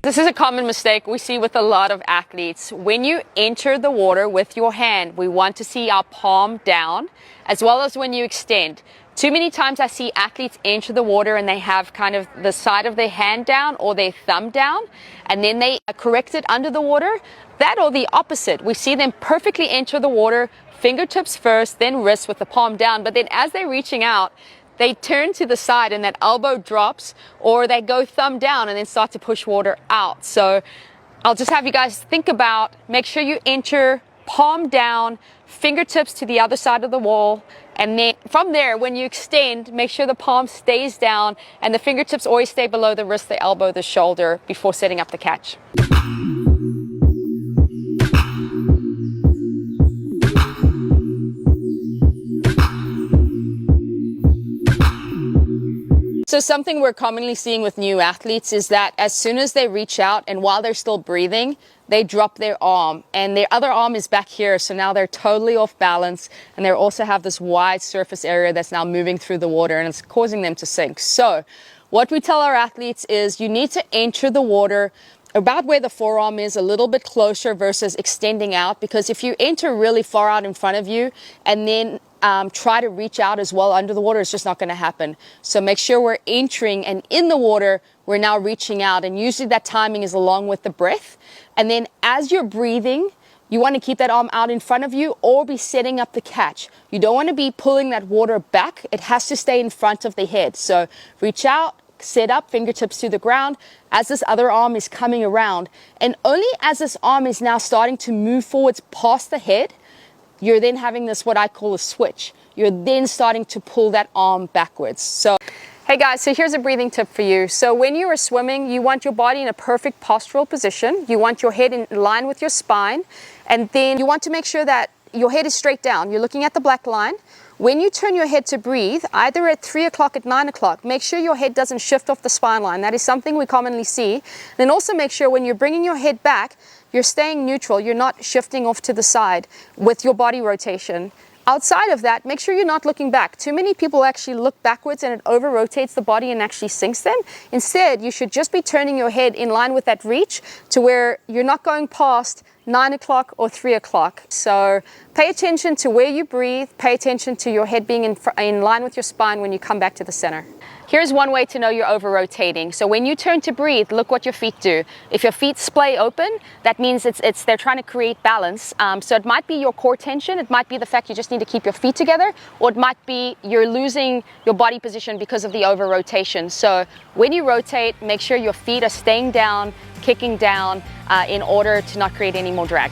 This is a common mistake we see with a lot of athletes. When you enter the water with your hand, we want to see our palm down, as well as when you extend. Too many times I see athletes enter the water and they have kind of the side of their hand down or their thumb down, and then they correct it under the water. That or the opposite. We see them perfectly enter the water, fingertips first, then wrist with the palm down, but then as they're reaching out, they turn to the side and that elbow drops, or they go thumb down and then start to push water out. So I'll just have you guys think about, make sure you enter palm down, fingertips to the other side of the wall, and then from there, when you extend, make sure the palm stays down and the fingertips always stay below the wrist, the elbow, the shoulder before setting up the catch. So something we're commonly seeing with new athletes is that as soon as they reach out and while they're still breathing, they drop their arm and their other arm is back here. So now they're totally off balance, and they also have this wide surface area that's now moving through the water and it's causing them to sink. So what we tell our athletes is you need to enter the water about where the forearm is, a little bit closer versus extending out, because if you enter really far out in front of you and then try to reach out as well under the water, it's just not going to happen. So make sure we're entering, and in the water we're now reaching out, and usually that timing is along with the breath. And then as you're breathing, you want to keep that arm out in front of you or be setting up the catch. You don't want to be pulling that water back. It has to stay in front of the head. So reach out, set up, fingertips to the ground as this other arm is coming around, and only as this arm is now starting to move forwards past the head, you're then having this, what I call a switch. You're then starting to pull that arm backwards. So, hey guys, so here's a breathing tip for you. So when you are swimming, you want your body in a perfect postural position. You want your head in line with your spine, and then you want to make sure that your head is straight down. You're looking at the black line. When you turn your head to breathe, either at 3 o'clock, at 9 o'clock, make sure your head doesn't shift off the spine line. That is something we commonly see. Then also make sure when you're bringing your head back, you're staying neutral. You're not shifting off to the side with your body rotation. Outside of that, make sure you're not looking back. Too many people actually look backwards and it over rotates the body and actually sinks them. Instead, you should just be turning your head in line with that reach to where you're not going past 9 o'clock or 3 o'clock. So pay attention to where you breathe, pay attention to your head being in line with your spine when you come back to the center. Here's one way to know you're over rotating. So when you turn to breathe, look what your feet do. If your feet splay open, that means they're trying to create balance. So it might be your core tension, it might be the fact you just need to keep your feet together, or it might be you're losing your body position because of the over rotation. So when you rotate, make sure your feet are staying down, kicking down, in order to not create any more drag.